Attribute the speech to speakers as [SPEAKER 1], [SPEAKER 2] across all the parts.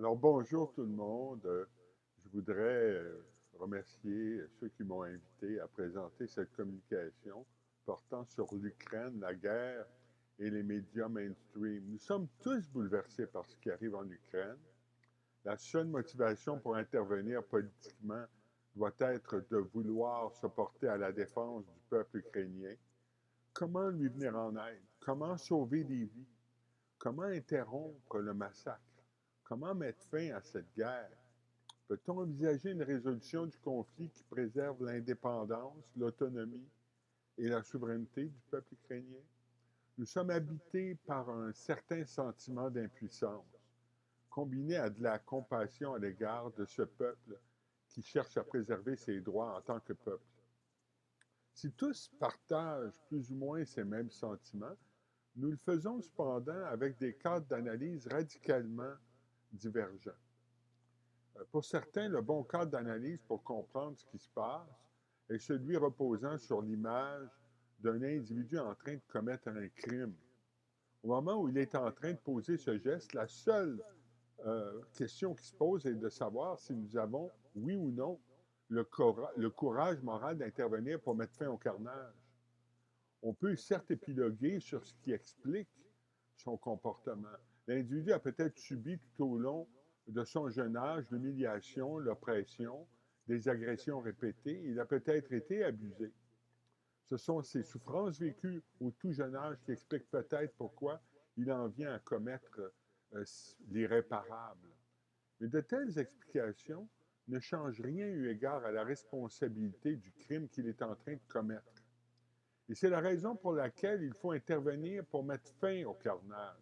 [SPEAKER 1] Alors, bonjour tout le monde. Je voudrais remercier ceux qui m'ont invité à présenter cette communication portant sur l'Ukraine, la guerre et les médias mainstream. Nous sommes tous bouleversés par ce qui arrive en Ukraine. La seule motivation pour intervenir politiquement doit être de vouloir se porter à la défense du peuple ukrainien. Comment lui venir en aide? Comment sauver des vies? Comment interrompre le massacre? Comment mettre fin à cette guerre? Peut-on envisager une résolution du conflit qui préserve l'indépendance, l'autonomie et la souveraineté du peuple ukrainien? Nous sommes habités par un certain sentiment d'impuissance, combiné à de la compassion à l'égard de ce peuple qui cherche à préserver ses droits en tant que peuple. Si tous partagent plus ou moins ces mêmes sentiments, nous le faisons cependant avec des cadres d'analyse radicalement divergents. Pour certains, le bon cadre d'analyse pour comprendre ce qui se passe est celui reposant sur l'image d'un individu en train de commettre un crime. Au moment où il est en train de poser ce geste, la seule question qui se pose est de savoir si nous avons, oui ou non, le courage moral d'intervenir pour mettre fin au carnage. On peut certes épiloguer sur ce qui explique son comportement. L'individu a peut-être subi tout au long de son jeune âge l'humiliation, l'oppression, des agressions répétées. Il a peut-être été abusé. Ce sont ces souffrances vécues au tout jeune âge qui expliquent peut-être pourquoi il en vient à commettre l'irréparable. Mais de telles explications ne changent rien eu égard à la responsabilité du crime qu'il est en train de commettre. Et c'est la raison pour laquelle il faut intervenir pour mettre fin au carnage.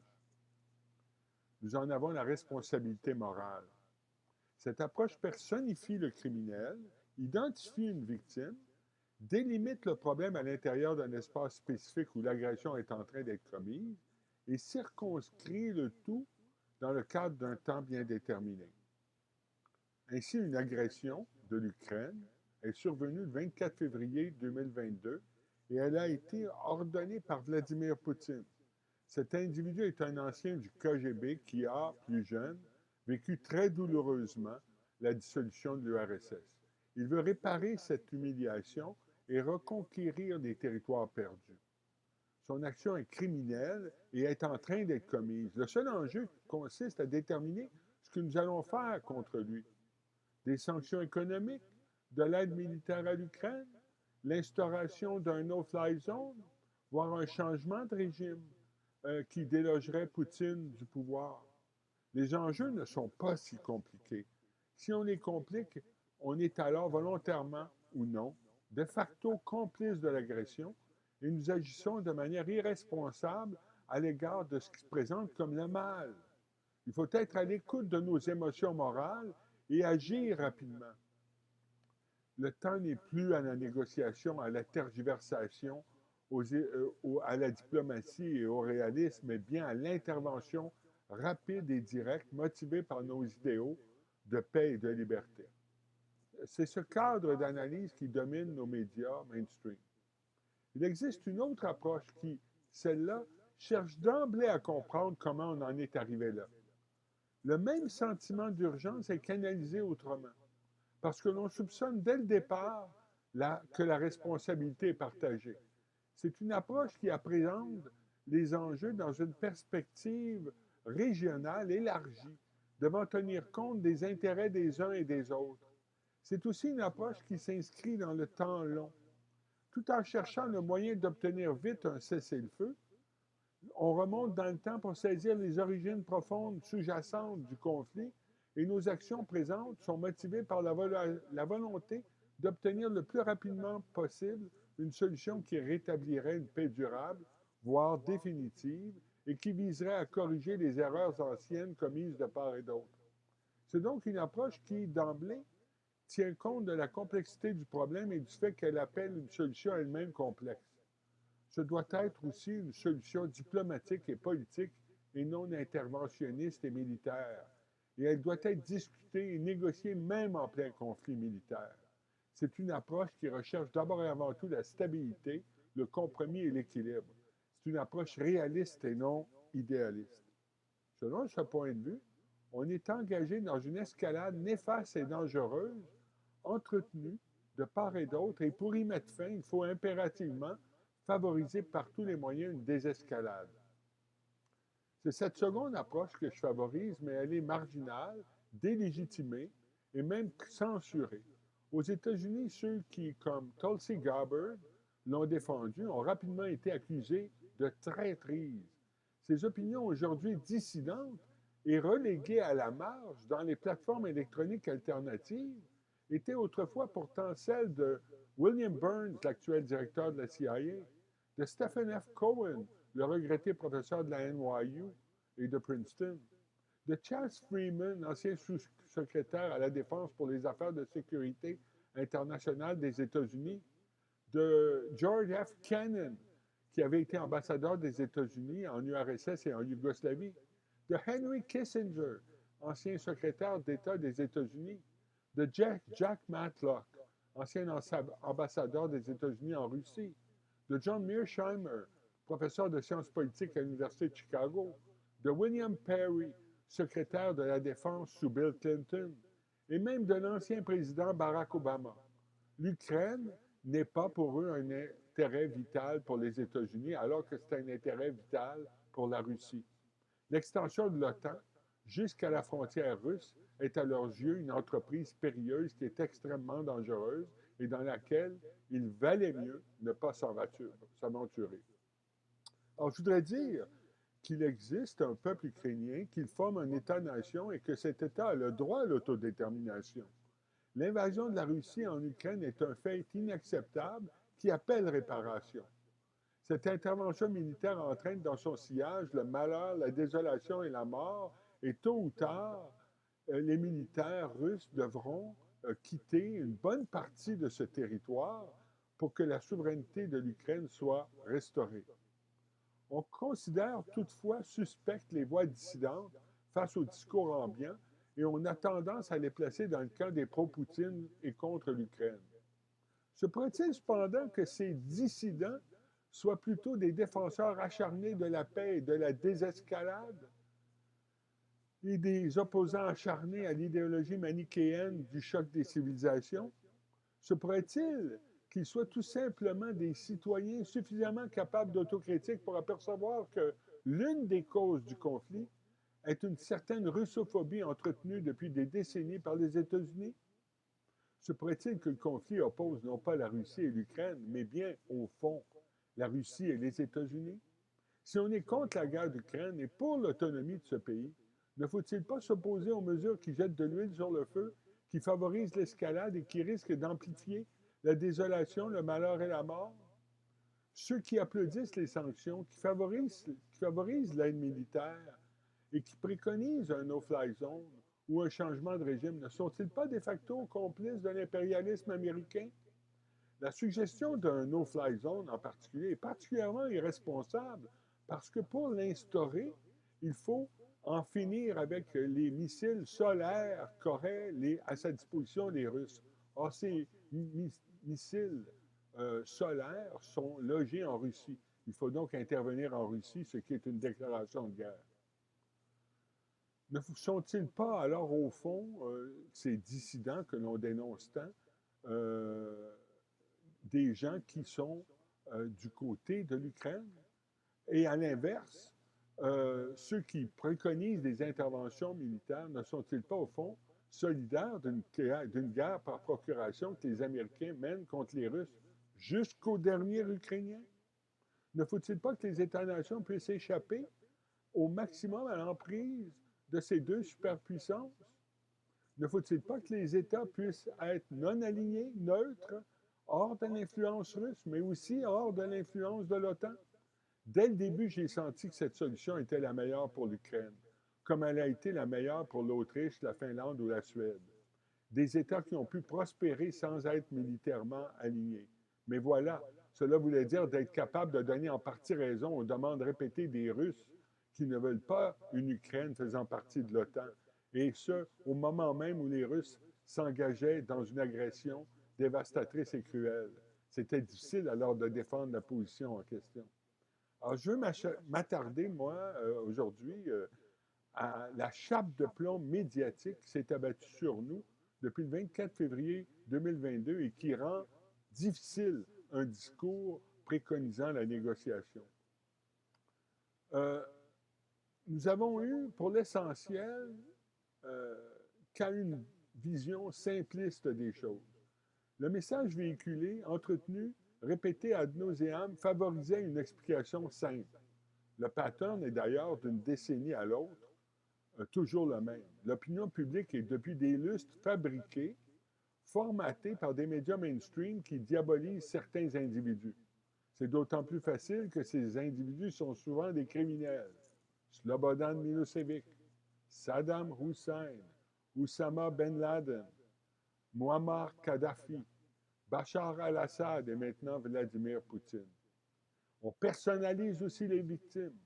[SPEAKER 1] Nous en avons la responsabilité morale. Cette approche personnifie le criminel, identifie une victime, délimite le problème à l'intérieur d'un espace spécifique où l'agression est en train d'être commise et circonscrit le tout dans le cadre d'un temps bien déterminé. Ainsi, une agression de l'Ukraine est survenue le 24 février 2022 et elle a été ordonnée par Vladimir Poutine. Cet individu est un ancien du KGB qui a, plus jeune, vécu très douloureusement la dissolution de l'URSS. Il veut réparer cette humiliation et reconquérir les territoires perdus. Son action est criminelle et est en train d'être commise. Le seul enjeu consiste à déterminer ce que nous allons faire contre lui. Des sanctions économiques, de l'aide militaire à l'Ukraine, l'instauration d'un no-fly zone, voire un changement de régime qui délogerait Poutine du pouvoir. Les enjeux ne sont pas si compliqués. Si on les complique, on est alors volontairement ou non, de facto complice de l'agression et nous agissons de manière irresponsable à l'égard de ce qui se présente comme le mal. Il faut être à l'écoute de nos émotions morales et agir rapidement. Le temps n'est plus à la négociation, à la tergiversation, à la diplomatie et au réalisme, mais bien à l'intervention rapide et directe, motivée par nos idéaux de paix et de liberté. C'est ce cadre d'analyse qui domine nos médias mainstream. Il existe une autre approche qui, celle-là, cherche d'emblée à comprendre comment on en est arrivé là. Le même sentiment d'urgence est canalisé autrement, parce que l'on soupçonne dès le départ que la responsabilité est partagée. C'est une approche qui appréhende les enjeux dans une perspective régionale élargie, devant tenir compte des intérêts des uns et des autres. C'est aussi une approche qui s'inscrit dans le temps long. Tout en cherchant le moyen d'obtenir vite un cessez-le-feu, on remonte dans le temps pour saisir les origines profondes sous-jacentes du conflit et nos actions présentes sont motivées par la volonté d'obtenir le plus rapidement possible une solution qui rétablirait une paix durable, voire définitive, et qui viserait à corriger les erreurs anciennes commises de part et d'autre. C'est donc une approche qui, d'emblée, tient compte de la complexité du problème et du fait qu'elle appelle une solution elle-même complexe. Ce doit être aussi une solution diplomatique et politique et non interventionniste et militaire. Et elle doit être discutée et négociée même en plein conflit militaire. C'est une approche qui recherche d'abord et avant tout la stabilité, le compromis et l'équilibre. C'est une approche réaliste et non idéaliste. Selon ce point de vue, On est engagé dans une escalade néfaste et dangereuse, entretenue de part et d'autre, et pour y mettre fin, il faut impérativement favoriser par tous les moyens une désescalade. C'est cette seconde approche que je favorise, mais elle est marginale, délégitimée et même censurée. Aux États-Unis, ceux qui, comme Tulsi Gabbard, l'ont défendu ont rapidement été accusés de traîtrise. Ces opinions aujourd'hui dissidentes et reléguées à la marge dans les plateformes électroniques alternatives étaient autrefois pourtant celles de William Burns, l'actuel directeur de la CIA, de Stephen F. Cohen, le regretté professeur de la NYU et de Princeton, de Chas Freeman, ancien sous-secrétaire à la Défense pour les affaires de sécurité internationale des États-Unis, de George F. Kennan, qui avait été ambassadeur des États-Unis en URSS et en Yougoslavie, de Henry Kissinger, ancien secrétaire d'État des États-Unis, de Jack Matlock, ancien ambassadeur des États-Unis en Russie, de John Mearsheimer, professeur de sciences politiques à l'Université de Chicago, de William Perry, secrétaire de la Défense sous Bill Clinton, et même de l'ancien président Barack Obama. L'Ukraine n'est pas pour eux un intérêt vital pour les États-Unis, alors que c'est un intérêt vital pour la Russie. L'extension de l'OTAN jusqu'à la frontière russe est à leurs yeux une entreprise périlleuse qui est extrêmement dangereuse et dans laquelle il valait mieux ne pas s'aventurer. Alors, je voudrais dire qu'il existe un peuple ukrainien, qu'il forme un État-nation et que cet État a le droit à l'autodétermination. L'invasion de la Russie en Ukraine est un fait inacceptable qui appelle réparation. Cette intervention militaire entraîne dans son sillage le malheur, la désolation et la mort, et tôt ou tard, les militaires russes devront quitter une bonne partie de ce territoire pour que la souveraineté de l'Ukraine soit restaurée. On considère toutefois suspectes les voix dissidentes face au discours ambiant et on a tendance à les placer dans le camp des pro-Poutine et contre l'Ukraine. Se pourrait-il cependant que ces dissidents soient plutôt des défenseurs acharnés de la paix et de la désescalade et des opposants acharnés à l'idéologie manichéenne du choc des civilisations? Se pourrait-il qu'ils soient tout simplement des citoyens suffisamment capables d'autocritique pour apercevoir que l'une des causes du conflit est une certaine russophobie entretenue depuis des décennies par les États-Unis? Se pourrait-il que le conflit oppose non pas la Russie et l'Ukraine, mais bien, au fond, la Russie et les États-Unis? Si on est contre la guerre d'Ukraine et pour l'autonomie de ce pays, ne faut-il pas s'opposer aux mesures qui jettent de l'huile sur le feu, qui favorisent l'escalade et qui risquent d'amplifier la désolation, le malheur et la mort? Ceux qui applaudissent les sanctions, qui favorisent l'aide militaire et qui préconisent un no-fly zone ou un changement de régime, ne sont-ils pas de facto complices de l'impérialisme américain? La suggestion d'un no-fly zone en particulier est particulièrement irresponsable parce que pour l'instaurer, il faut en finir avec les missiles solaires qu'auraient à sa disposition les Russes. Or, ces missiles solaires sont logés en Russie. Il faut donc intervenir en Russie, ce qui est une déclaration de guerre. Ne sont-ils pas alors, au fond, ces dissidents que l'on dénonce tant, des gens qui sont du côté de l'Ukraine? Et à l'inverse, ceux qui préconisent des interventions militaires ne sont-ils pas, au fond, solidaires d'une guerre par procuration que les Américains mènent contre les Russes jusqu'au dernier Ukrainien? Ne faut-il pas que les États-nations puissent échapper au maximum à l'emprise de ces deux superpuissances? Ne faut-il pas que les États puissent être non alignés, neutres, hors de l'influence russe, mais aussi hors de l'influence de l'OTAN? Dès le début, j'ai senti que cette solution était la meilleure pour l'Ukraine, comme elle a été la meilleure pour l'Autriche, la Finlande ou la Suède. Des États qui ont pu prospérer sans être militairement alignés. Mais voilà, cela voulait dire d'être capable de donner en partie raison aux demandes répétées des Russes qui ne veulent pas une Ukraine faisant partie de l'OTAN. Et ce, au moment même où les Russes s'engageaient dans une agression dévastatrice et cruelle. C'était difficile alors de défendre la position en question. Alors, je veux m'attarder, moi, aujourd'hui, à la chape de plomb médiatique qui s'est abattue sur nous depuis le 24 février 2022 et qui rend difficile un discours préconisant la négociation. Nous avons eu, pour l'essentiel, qu'à une vision simpliste des choses. Le message véhiculé, entretenu, répété ad nauseam, favorisait une explication simple. Le pattern est d'ailleurs d'une décennie à l'autre toujours le même. L'opinion publique est depuis des lustres fabriquée, formatée par des médias mainstream qui diabolisent certains individus. C'est d'autant plus facile que ces individus sont souvent des criminels. Slobodan Milosevic, Saddam Hussein, Oussama Ben Laden, Muammar Kadhafi, Bachar al-Assad et maintenant Vladimir Poutine. On personnalise aussi les victimes.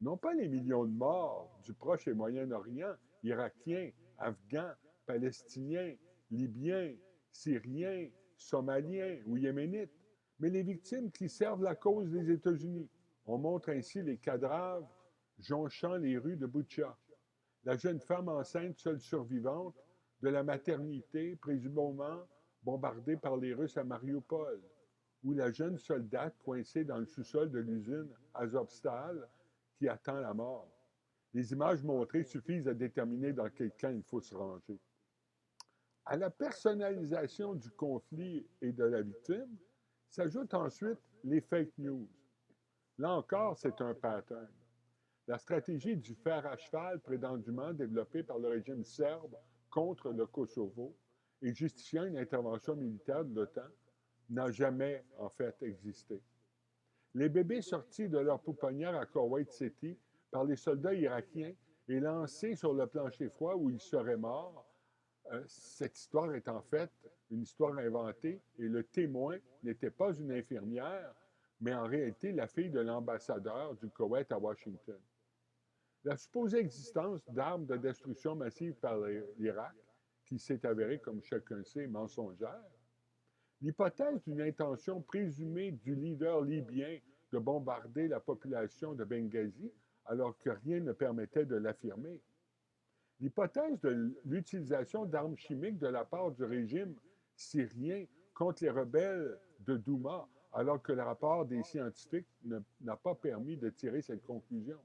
[SPEAKER 1] Non pas les millions de morts du Proche et Moyen-Orient, Irakiens, Afghans, Palestiniens, Libyens, Syriens, Somaliens ou Yéménites, mais les victimes qui servent la cause des États-Unis. On montre ainsi les cadavres jonchant les rues de Boutcha. La jeune femme enceinte, seule survivante, de la maternité, présumablement bombardée par les Russes à Mariupol, ou la jeune soldate coincée dans le sous-sol de l'usine Azovstal qui attend la mort. Les images montrées suffisent à déterminer dans quel camp il faut se ranger. À la personnalisation du conflit et de la victime s'ajoutent ensuite les fake news. Là encore, c'est un pattern. La stratégie du fer à cheval prétendument développée par le régime serbe contre le Kosovo et justifiant une intervention militaire de l'OTAN n'a jamais en fait existé. Les bébés sortis de leur pouponnière à Kuwait City par les soldats irakiens et lancés sur le plancher froid où ils seraient morts, cette histoire est en fait une histoire inventée et le témoin n'était pas une infirmière, mais en réalité la fille de l'ambassadeur du Koweït à Washington. La supposée existence d'armes de destruction massive par l'Irak, qui s'est avérée, comme chacun sait, mensongère, l'hypothèse d'une intention présumée du leader libyen de bombarder la population de Benghazi alors que rien ne permettait de l'affirmer. L'hypothèse de l'utilisation d'armes chimiques de la part du régime syrien contre les rebelles de Douma alors que le rapport des scientifiques n'a pas permis de tirer cette conclusion.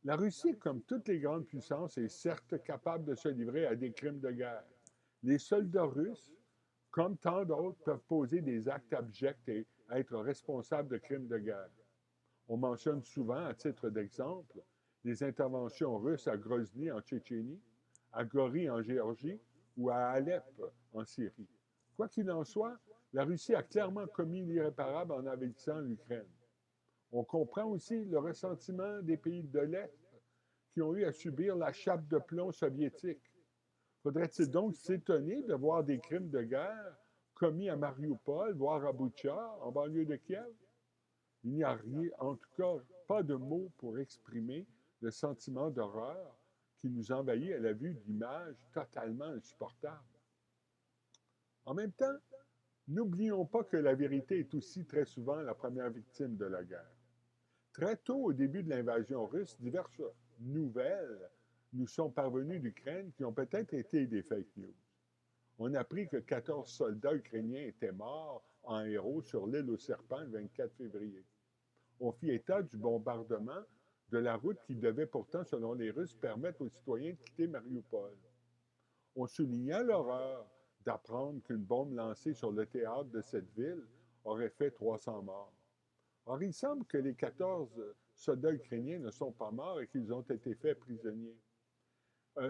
[SPEAKER 1] La Russie, comme toutes les grandes puissances, est certes capable de se livrer à des crimes de guerre. Les soldats russes, comme tant d'autres, peuvent poser des actes abjects et être responsables de crimes de guerre. On mentionne souvent, à titre d'exemple, les interventions russes à Grozny en Tchétchénie, à Gori en Géorgie ou à Alep en Syrie. Quoi qu'il en soit, la Russie a clairement commis l'irréparable en envahissant l'Ukraine. On comprend aussi le ressentiment des pays de l'Est qui ont eu à subir la chape de plomb soviétique. Faudrait-il donc s'étonner de voir des crimes de guerre commis à Mariupol, voire à Boutcha, en banlieue de Kiev? Il n'y a rien, en tout cas, pas de mots pour exprimer le sentiment d'horreur qui nous envahit à la vue d'images totalement insupportables. En même temps, n'oublions pas que la vérité est aussi très souvent la première victime de la guerre. Très tôt au début de l'invasion russe, diverses nouvelles nous sont parvenues d'Ukraine qui ont peut-être été des fake news. On a appris que 14 soldats ukrainiens étaient morts en héros sur l'île aux serpents le 24 février. On fit état du bombardement de la route qui devait pourtant, selon les Russes, permettre aux citoyens de quitter Mariupol. On souligna l'horreur d'apprendre qu'une bombe lancée sur le théâtre de cette ville aurait fait 300 morts. Or, il semble que les 14 soldats ukrainiens ne sont pas morts et qu'ils ont été faits prisonniers.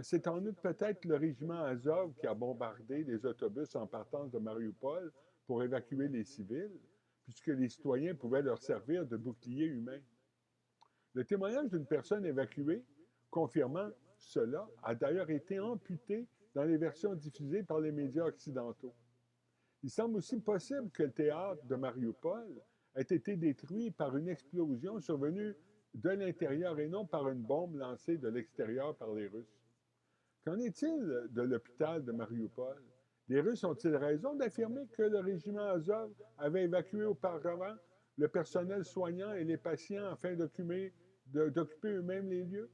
[SPEAKER 1] C'est en outre peut-être le régiment Azov qui a bombardé les autobus en partance de Mariupol pour évacuer les civils, puisque les citoyens pouvaient leur servir de bouclier humain. Le témoignage d'une personne évacuée, confirmant cela, a d'ailleurs été amputé dans les versions diffusées par les médias occidentaux. Il semble aussi possible que le théâtre de Mariupol ait été détruit par une explosion survenue de l'intérieur et non par une bombe lancée de l'extérieur par les Russes. Qu'en est-il de l'hôpital de Mariupol? Les Russes ont-ils raison d'affirmer que le régiment Azov avait évacué auparavant le personnel soignant et les patients afin d'occuper eux-mêmes les lieux?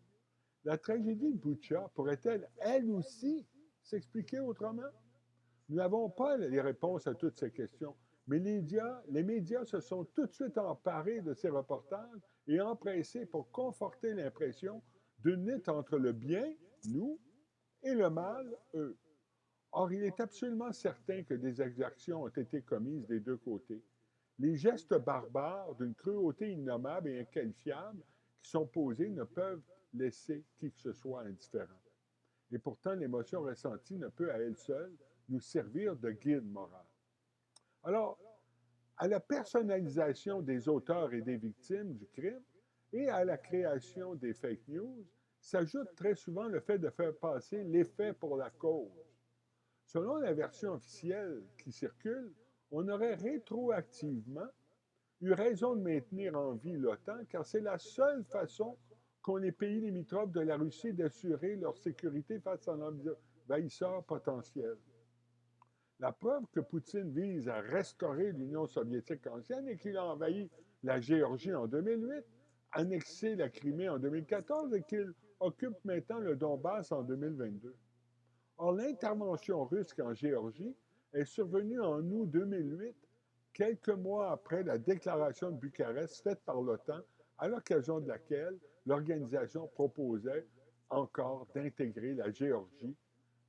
[SPEAKER 1] La tragédie de Butcha pourrait-elle, elle aussi, s'expliquer autrement? Nous n'avons pas les réponses à toutes ces questions, mais les médias se sont tout de suite emparés de ces reportages et empressés pour conforter l'impression d'une lutte entre le bien, nous, et le mal, eux. Or, il est absolument certain que des exactions ont été commises des deux côtés. Les gestes barbares d'une cruauté innommable et inqualifiable qui sont posés ne peuvent laisser qui que ce soit indifférent. Et pourtant, l'émotion ressentie ne peut à elle seule nous servir de guide moral. Alors, à la personnalisation des auteurs et des victimes du crime et à la création des fake news s'ajoute très souvent le fait de faire passer l'effet pour la cause. Selon la version officielle qui circule, on aurait rétroactivement eu raison de maintenir en vie l'OTAN car c'est la seule façon qu'ont les pays limitrophes de la Russie d'assurer leur sécurité face à l'envahisseur potentiel. La preuve que Poutine vise à restaurer l'Union soviétique ancienne et qu'il a envahi la Géorgie en 2008, annexé la Crimée en 2014 et qu'il occupe maintenant le Donbass en 2022. Or, l'intervention russe en Géorgie est survenue en août 2008, quelques mois après la déclaration de Bucarest faite par l'OTAN, à l'occasion de laquelle l'organisation proposait encore d'intégrer la Géorgie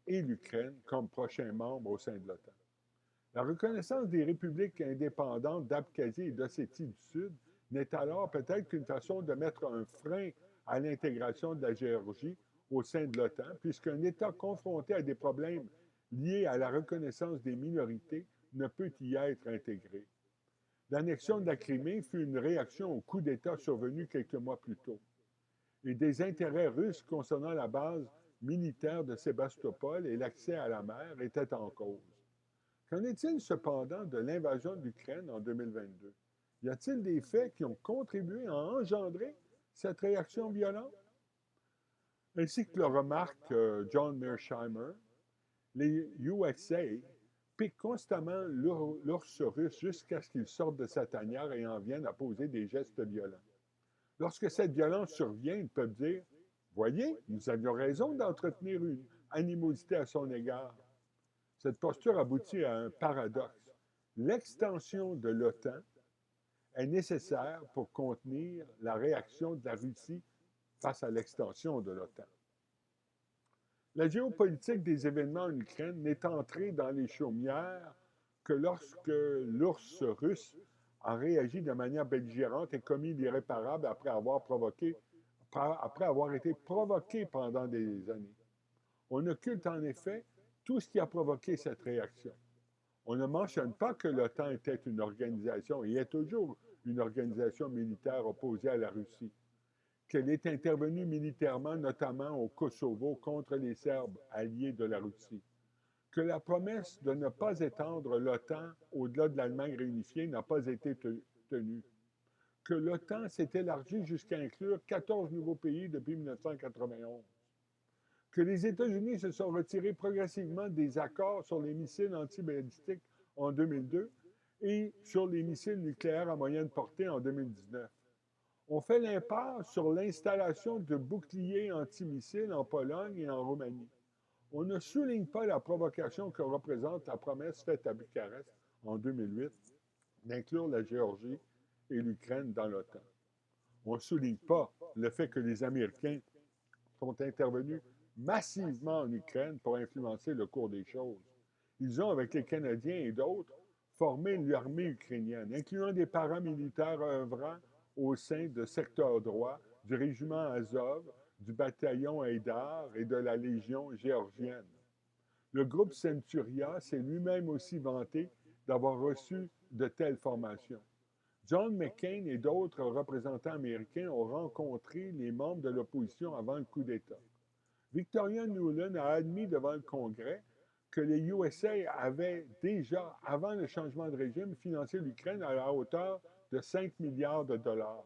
[SPEAKER 1] et l'Ukraine comme prochains membres au sein de l'OTAN. La reconnaissance des républiques indépendantes d'Abkhazie et d'Ossétie du Sud n'est alors peut-être qu'une façon de mettre un frein à l'intégration de la Géorgie au sein de l'OTAN, puisqu'un État confronté à des problèmes liés à la reconnaissance des minorités ne peut y être intégré. L'annexion de la Crimée fut une réaction au coup d'État survenu quelques mois plus tôt. Et des intérêts russes concernant la base militaire de Sébastopol et l'accès à la mer étaient en cause. Qu'en est-il cependant de l'invasion de l'Ukraine en 2022? Y a-t-il des faits qui ont contribué à engendrer cette réaction violente? Ainsi que le remarque John Mearsheimer, les USA piquent constamment l'ours russe jusqu'à ce qu'il sorte de sa tanière et en vienne à poser des gestes violents. Lorsque cette violence survient, ils peuvent dire voyez, nous avions raison d'entretenir une animosité à son égard. Cette posture aboutit à un paradoxe. L'extension de l'OTAN est nécessaire pour contenir la réaction de la Russie face à l'extension de l'OTAN. La géopolitique des événements en Ukraine n'est entrée dans les chaumières que lorsque l'ours russe a réagi de manière belligérante et commis l'irréparable après avoir été provoqué pendant des années. On occulte en effet tout ce qui a provoqué cette réaction. On ne mentionne pas que l'OTAN était une organisation et est toujours une organisation militaire opposée à la Russie, qu'elle est intervenue militairement notamment au Kosovo contre les Serbes alliés de la Russie, que la promesse de ne pas étendre l'OTAN au-delà de l'Allemagne réunifiée n'a pas été tenue, que l'OTAN s'est élargie jusqu'à inclure 14 nouveaux pays depuis 1991, que les États-Unis se sont retirés progressivement des accords sur les missiles antibalistiques en 2002 et sur les missiles nucléaires à moyenne portée en 2019. On fait l'impasse sur l'installation de boucliers antimissiles en Pologne et en Roumanie. On ne souligne pas la provocation que représente la promesse faite à Bucarest en 2008 d'inclure la Géorgie et l'Ukraine dans l'OTAN. On ne souligne pas le fait que les Américains sont intervenus massivement en Ukraine pour influencer le cours des choses. Ils ont, avec les Canadiens et d'autres, formé l'armée ukrainienne, incluant des paramilitaires œuvrant au sein de secteurs droits, du régiment Azov, du bataillon Haïdar et de la Légion géorgienne. Le groupe Centuria s'est lui-même aussi vanté d'avoir reçu de telles formations. John McCain et d'autres représentants américains ont rencontré les membres de l'opposition avant le coup d'État. Victoria Nuland a admis devant le Congrès que les USA avaient déjà, avant le changement de régime, financé l'Ukraine à la hauteur de 5 milliards de dollars.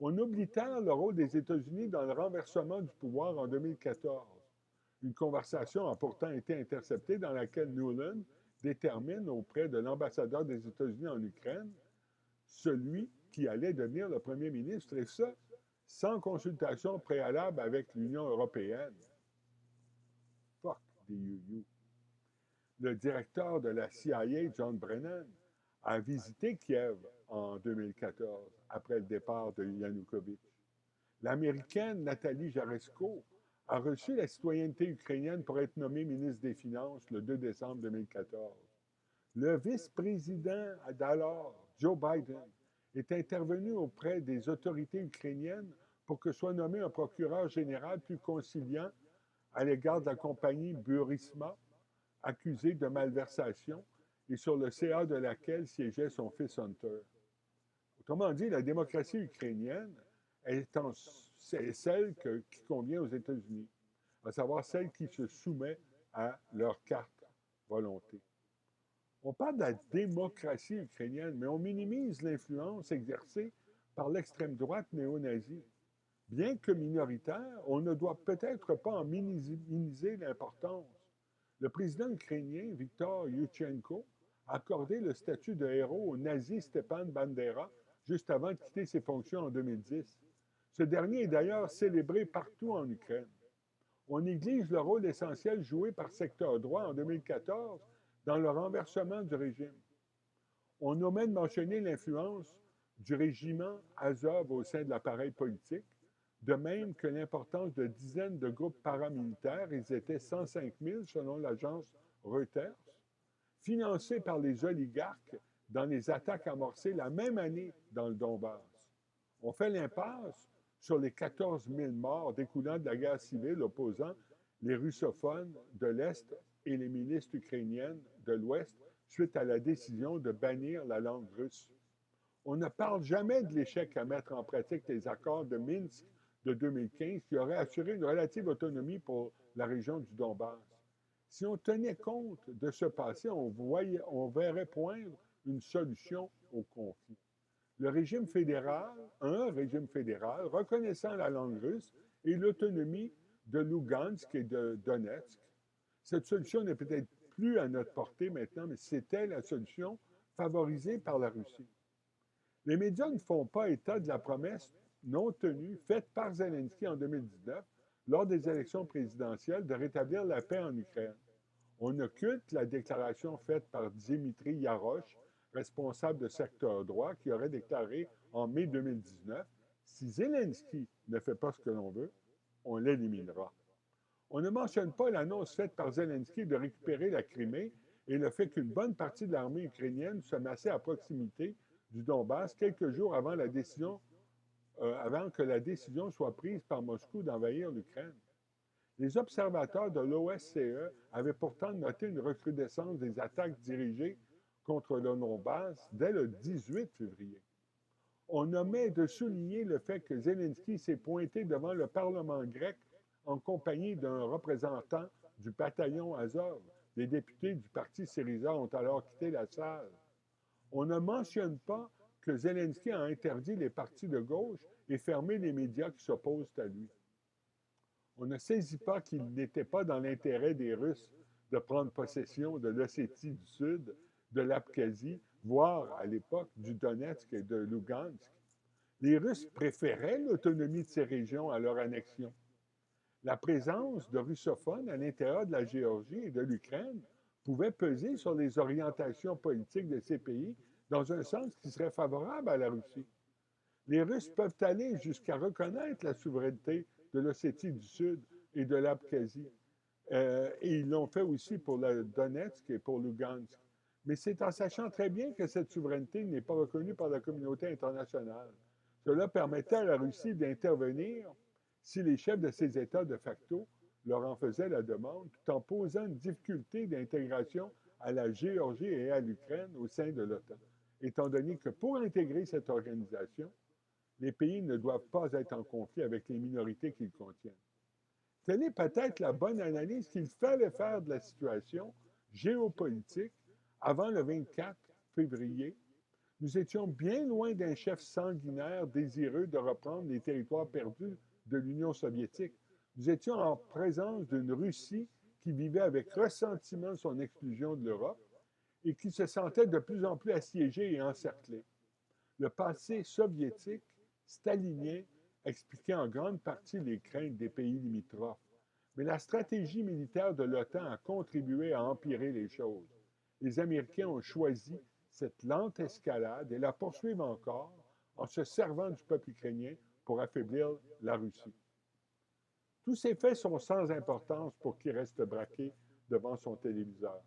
[SPEAKER 1] On oblitère le rôle des États-Unis dans le renversement du pouvoir en 2014. Une conversation a pourtant été interceptée dans laquelle Nuland détermine auprès de l'ambassadeur des États-Unis en Ukraine celui qui allait devenir le premier ministre. Et ça, sans consultation préalable avec l'Union européenne. Fuck the EU. Le directeur de la CIA, John Brennan, a visité Kiev en 2014, après le départ de Yanukovych. L'Américaine Nathalie Jaresko a reçu la citoyenneté ukrainienne pour être nommée ministre des Finances le 2 décembre 2014. Le vice-président d'alors, Joe Biden, est intervenu auprès des autorités ukrainiennes pour que soit nommé un procureur général plus conciliant à l'égard de la compagnie Burisma, accusée de malversation et sur le CA de laquelle siégeait son fils Hunter. Autrement dit, la démocratie ukrainienne est celle qui convient aux États-Unis, à savoir celle qui se soumet à leur carte volonté. On parle de la démocratie ukrainienne, mais on minimise l'influence exercée par l'extrême droite néo-nazie. Bien que minoritaire, on ne doit peut-être pas en minimiser l'importance. Le président ukrainien, Viktor Yushchenko, a accordé le statut de héros au nazi Stepan Bandera juste avant de quitter ses fonctions en 2010. Ce dernier est d'ailleurs célébré partout en Ukraine. On néglige le rôle essentiel joué par secteur droit en 2014 dans le renversement du régime. On omet de mentionner l'influence du régiment Azov au sein de l'appareil politique, de même que l'importance de dizaines de groupes paramilitaires, ils étaient 105 000 selon l'agence Reuters, financés par les oligarques dans les attaques amorcées la même année dans le Donbass. On fait l'impasse sur les 14 000 morts découlant de la guerre civile opposant les russophones de l'Est et les milices ukrainiennes de l'Ouest suite à la décision de bannir la langue russe. On ne parle jamais de l'échec à mettre en pratique les accords de Minsk de 2015 qui auraient assuré une relative autonomie pour la région du Donbass. Si on tenait compte de ce passé, on verrait poindre une solution au conflit. Un régime fédéral reconnaissant la langue russe et l'autonomie de Lugansk et de Donetsk. Cette solution n'est peut-être plus à notre portée maintenant, mais c'était la solution favorisée par la Russie. Les médias ne font pas état de la promesse non tenue faite par Zelensky en 2019 lors des élections présidentielles de rétablir la paix en Ukraine. On occulte la déclaration faite par Dimitri Yarosh, responsable de secteur droit, qui aurait déclaré en mai 2019 « Si Zelensky ne fait pas ce que l'on veut, on l'éliminera ». On ne mentionne pas l'annonce faite par Zelensky de récupérer la Crimée et le fait qu'une bonne partie de l'armée ukrainienne se massait à proximité du Donbass quelques jours avant que la décision soit prise par Moscou d'envahir l'Ukraine. Les observateurs de l'OSCE avaient pourtant noté une recrudescence des attaques dirigées contre le Donbass dès le 18 février. On omet de souligner le fait que Zelensky s'est pointé devant le Parlement grec en compagnie d'un représentant du bataillon Azov. Les députés du parti Syriza ont alors quitté la salle. On ne mentionne pas que Zelensky a interdit les partis de gauche et fermé les médias qui s'opposent à lui. On ne saisit pas qu'il n'était pas dans l'intérêt des Russes de prendre possession de l'Ossétie du Sud, de l'Abkhazie, voire à l'époque du Donetsk et de Lugansk. Les Russes préféraient l'autonomie de ces régions à leur annexion. La présence de russophones à l'intérieur de la Géorgie et de l'Ukraine pouvait peser sur les orientations politiques de ces pays dans un sens qui serait favorable à la Russie. Les Russes peuvent aller jusqu'à reconnaître la souveraineté de l'Ossétie du Sud et de l'Abkhazie. Et ils l'ont fait aussi pour le Donetsk et pour Lugansk. Mais c'est en sachant très bien que cette souveraineté n'est pas reconnue par la communauté internationale. Cela permettait à la Russie d'intervenir si les chefs de ces États de facto leur en faisaient la demande, tout en posant une difficulté d'intégration à la Géorgie et à l'Ukraine au sein de l'OTAN, étant donné que pour intégrer cette organisation, les pays ne doivent pas être en conflit avec les minorités qu'ils contiennent. Telle est peut-être la bonne analyse qu'il fallait faire de la situation géopolitique avant le 24 février. Nous étions bien loin d'un chef sanguinaire désireux de reprendre les territoires perdus de l'Union soviétique. Nous étions en présence d'une Russie qui vivait avec ressentiment son exclusion de l'Europe et qui se sentait de plus en plus assiégée et encerclée. Le passé soviétique, stalinien, expliquait en grande partie les craintes des pays limitrophes. Mais la stratégie militaire de l'OTAN a contribué à empirer les choses. Les Américains ont choisi cette lente escalade et la poursuivent encore en se servant du peuple ukrainien pour affaiblir la Russie. Tous ces faits sont sans importance pour qui reste braqué devant son téléviseur.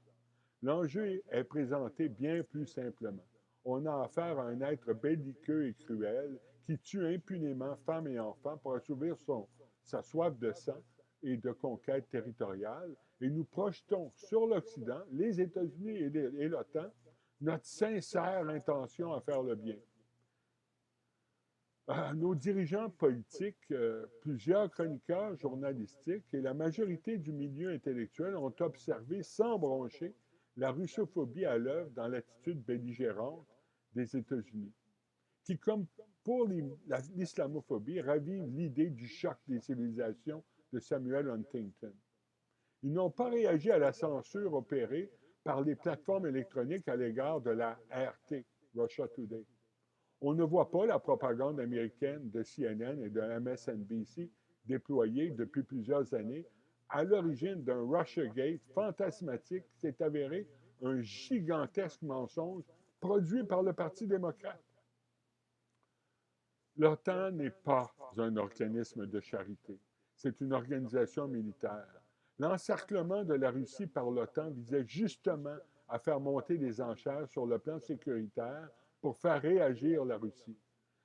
[SPEAKER 1] L'enjeu est présenté bien plus simplement. On a affaire à un être belliqueux et cruel qui tue impunément femmes et enfants pour assouvir sa soif de sang et de conquête territoriale, et nous projetons sur l'Occident, les États-Unis et l'OTAN, notre sincère intention à faire le bien. Nos dirigeants politiques, plusieurs chroniqueurs journalistiques et la majorité du milieu intellectuel ont observé sans broncher la russophobie à l'œuvre dans l'attitude belligérante des États-Unis, qui, comme pour l'islamophobie, ravive l'idée du choc des civilisations de Samuel Huntington. Ils n'ont pas réagi à la censure opérée par les plateformes électroniques à l'égard de la RT, Russia Today. On ne voit pas la propagande américaine de CNN et de MSNBC déployée depuis plusieurs années à l'origine d'un Russiagate fantasmatique qui s'est avéré un gigantesque mensonge produit par le Parti démocrate. L'OTAN n'est pas un organisme de charité. C'est une organisation militaire. L'encerclement de la Russie par l'OTAN visait justement à faire monter les enchères sur le plan sécuritaire pour faire réagir la Russie,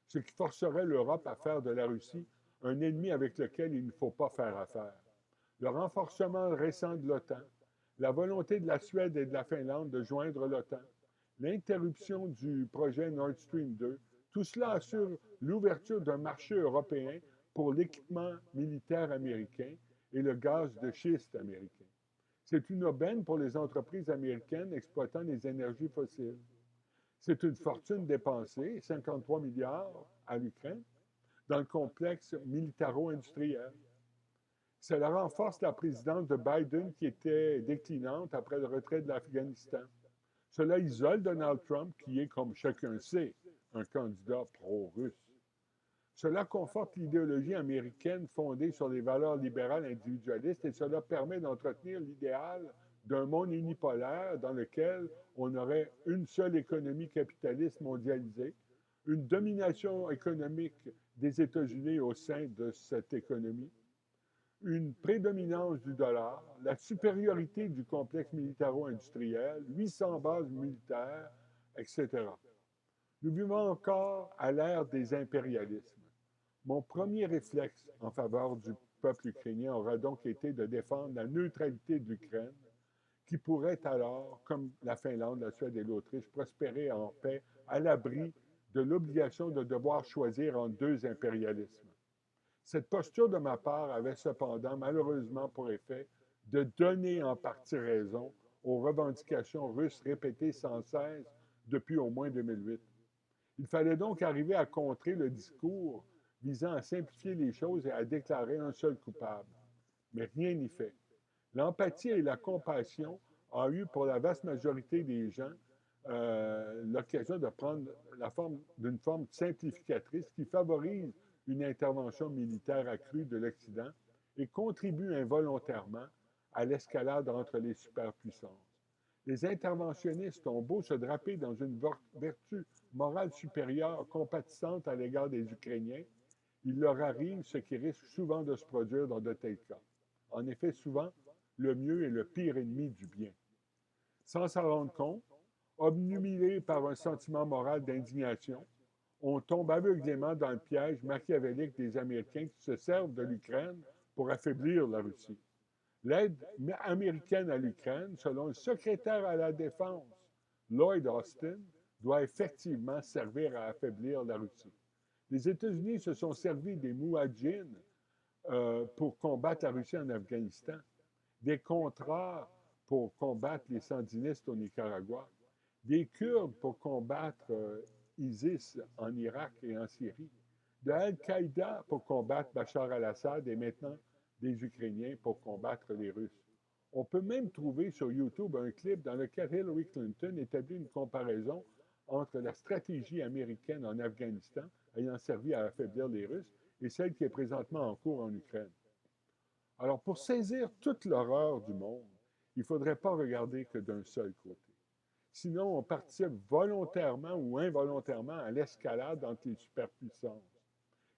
[SPEAKER 1] ce qui forcerait l'Europe à faire de la Russie un ennemi avec lequel il ne faut pas faire affaire. Le renforcement récent de l'OTAN, la volonté de la Suède et de la Finlande de joindre l'OTAN, l'interruption du projet Nord Stream 2, tout cela assure l'ouverture d'un marché européen pour l'équipement militaire américain et le gaz de schiste américain. C'est une aubaine pour les entreprises américaines exploitant les énergies fossiles. C'est une fortune dépensée, 53 milliards à l'Ukraine, dans le complexe militaro-industriel. Cela renforce la présidence de Biden qui était déclinante après le retrait de l'Afghanistan. Cela isole Donald Trump qui est, comme chacun sait, un candidat pro-russe. Cela conforte l'idéologie américaine fondée sur les valeurs libérales individualistes et cela permet d'entretenir l'idéal d'un monde unipolaire dans lequel on aurait une seule économie capitaliste mondialisée, une domination économique des États-Unis au sein de cette économie, une prédominance du dollar, la supériorité du complexe militaro-industriel, 800 bases militaires, etc. Nous vivons encore à l'ère des impérialismes. Mon premier réflexe en faveur du peuple ukrainien aura donc été de défendre la neutralité de l'Ukraine, qui pourrait alors, comme la Finlande, la Suède et l'Autriche, prospérer en paix à l'abri de l'obligation de devoir choisir entre deux impérialismes. Cette posture de ma part avait cependant malheureusement pour effet de donner en partie raison aux revendications russes répétées sans cesse depuis au moins 2008. Il fallait donc arriver à contrer le discours visant à simplifier les choses et à déclarer un seul coupable. Mais rien n'y fait. L'empathie et la compassion ont eu pour la vaste majorité des gens l'occasion de prendre la forme d'une forme simplificatrice qui favorise une intervention militaire accrue de l'Occident et contribue involontairement à l'escalade entre les superpuissances. Les interventionnistes ont beau se draper dans une vertu morale supérieure compatissante à l'égard des Ukrainiens, il leur arrive ce qui risque souvent de se produire dans de tels cas. En effet, souvent, le mieux est le pire ennemi du bien. Sans s'en rendre compte, obnubilés par un sentiment moral d'indignation, on tombe aveuglément dans le piège machiavélique des Américains qui se servent de l'Ukraine pour affaiblir la Russie. L'aide américaine à l'Ukraine, selon le secrétaire à la Défense, Lloyd Austin, doit effectivement servir à affaiblir la Russie. Les États-Unis se sont servis des Moudjahidines pour combattre la Russie en Afghanistan, des contrats pour combattre les sandinistes au Nicaragua, des Kurdes pour combattre ISIS en Irak et en Syrie, de Al-Qaïda pour combattre Bachar al-Assad et maintenant des Ukrainiens pour combattre les Russes. On peut même trouver sur YouTube un clip dans lequel Hillary Clinton établit une comparaison entre la stratégie américaine en Afghanistan, ayant servi à affaiblir les Russes, et celle qui est présentement en cours en Ukraine. Alors, pour saisir toute l'horreur du monde, il ne faudrait pas regarder que d'un seul côté. Sinon, on participe volontairement ou involontairement à l'escalade entre les superpuissances.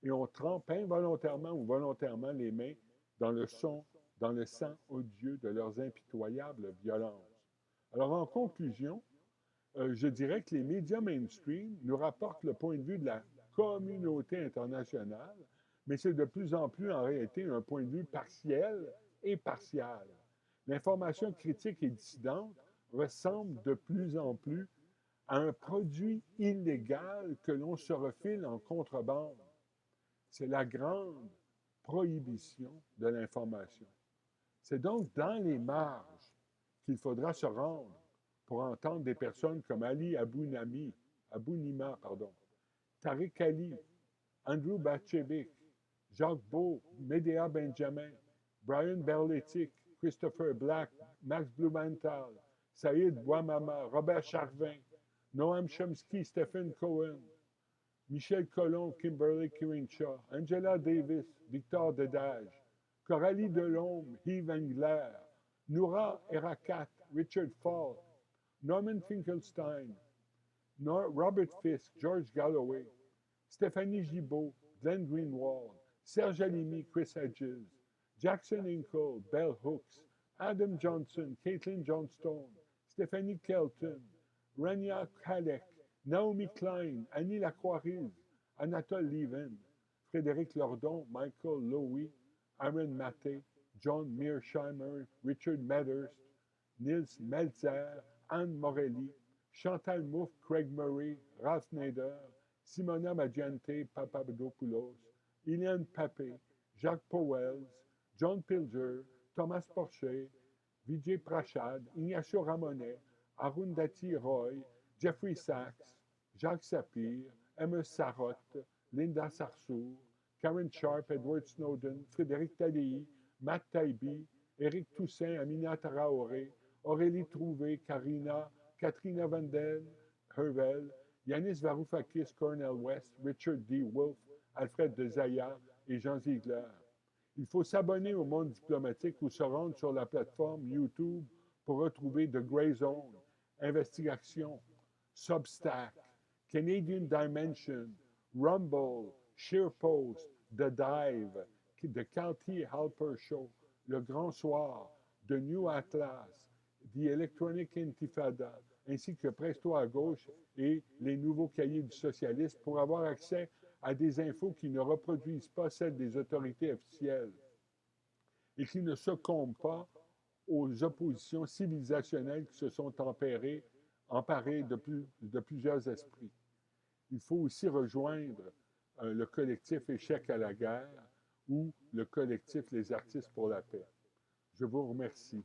[SPEAKER 1] Et on trempe involontairement ou volontairement les mains dans dans le sang odieux de leurs impitoyables violences. Alors, en conclusion, je dirais que les médias mainstream nous rapportent le point de vue de la communauté internationale, mais c'est de plus en plus en réalité un point de vue partiel et partial. L'information critique et dissidente ressemble de plus en plus à un produit illégal que l'on se refile en contrebande. C'est la grande prohibition de l'information. C'est donc dans les marges qu'il faudra se rendre pour entendre des personnes comme Ali Abou Nima, Tariq Ali, Andrew Batchevic, Jacques Beau, Medea Benjamin, Brian Berletic, Christopher Black, Max Blumenthal, Saïd Bouamama, Robert Charvin, Noam Chomsky, Stephen Cohen, Michel Colomb, Kimberly Crenshaw, Angela Davis, Victor Dedage, Coralie Delhomme, Yves Engler, Noura Erakat, Richard Falk, Norman Finkelstein, Robert Fisk, George Galloway, Stéphanie Gibault, Glenn Greenwald, Serge Alimi, Chris Hedges, Jackson Hinkle, Bell Hooks, Adam Johnson, Caitlin Johnstone, Stephanie Kelton, Rania Kalek, Naomi Klein, Annie Lacroix-Rive, Anatole Levin, Frédéric Lordon, Michael Lowy, Aaron Maté, John Mearsheimer, Richard Medhurst, Nils Meltzer, Anne Morelli, Chantal Mouffe, Craig Murray, Ralph Nader, Simona Maggiante Papadopoulos, Iliane Papé, Jacques Powells, John Pilger, Thomas Porcher, Vijay Prashad, Ignacio Ramonet, Arundhati Roy, Jeffrey Sachs, Jacques Sapir, Emma Sarotte, Linda Sarsour, Karen Sharp, Edward Snowden, Frédéric Talley, Matt Taibbi, Éric Toussaint, Amina Traoré, Aurélie Trouvé, Katrina Vandel, Hervel, Yanis Varoufakis, Cornel West, Richard D. Wolfe, Alfred de Zaya et Jean Ziegler. Il faut s'abonner au Monde diplomatique ou se rendre sur la plateforme YouTube pour retrouver The Grey Zone, Investigation, Substack, Canadian Dimension, Rumble, SharePost, The Dive, The Cal T. Halper Show, Le Grand Soir, The New Atlas, The Electronic Intifada, ainsi que Presto à gauche et les nouveaux cahiers du socialiste pour avoir accès à des infos qui ne reproduisent pas celles des autorités officielles et qui ne succombent pas aux oppositions civilisationnelles qui se sont emparées de plusieurs esprits. Il faut aussi rejoindre le collectif Échec à la guerre ou le collectif Les Artistes pour la paix. Je vous remercie.